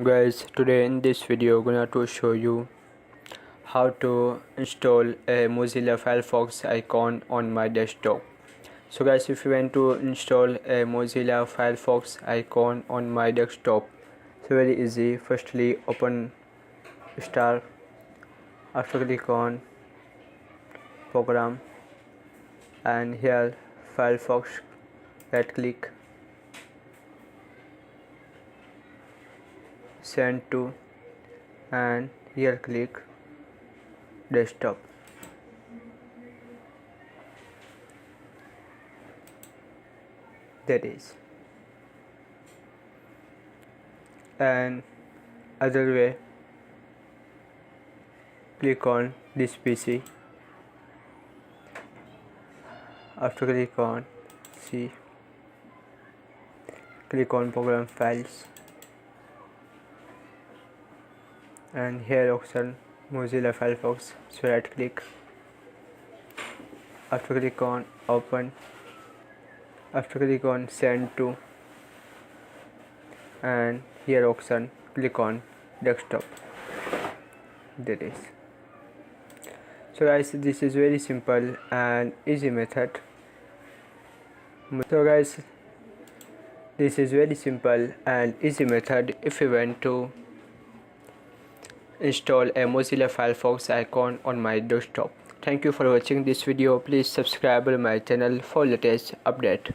Guys, today in this video gonna to show you how to install a Mozilla Firefox icon on my desktop. So guys, if you want to install a Mozilla Firefox icon on my desktop, it's very easy. Firstly, open start. After click on program, and here Firefox, right click, send to, and here click desktop. That is, and other way, click on this PC. After click on C, click on program files, and here option Mozilla Firefox, so right click. After click on open, after click on send to, and here option click on desktop. That is. So guys, this is very simple and easy method. So guys, this is very simple and easy method if you want to install a Mozilla Firefox icon on my desktop. Thank you for watching this video. Please subscribe my channel for latest update.